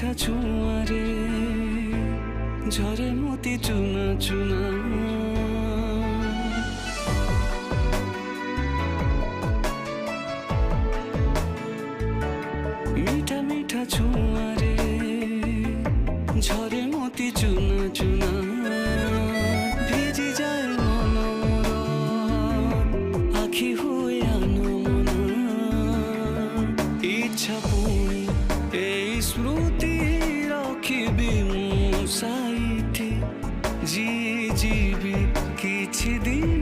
মিঠা ছোঁয়ারে ঝরে মতি চুনা চুনা। মিঠা মিঠা ছোঁয়ারে ঝরে মতি চুনা চুনা। ভিজি যায় মনোর আখি হয়ে আনমনা। ইচ্ছা পুଣି এই স্মৃতি ରଖିବି ମୁଁ ସାଇଠି ଯିଏ ଯିବି କିଛି ଦିନ।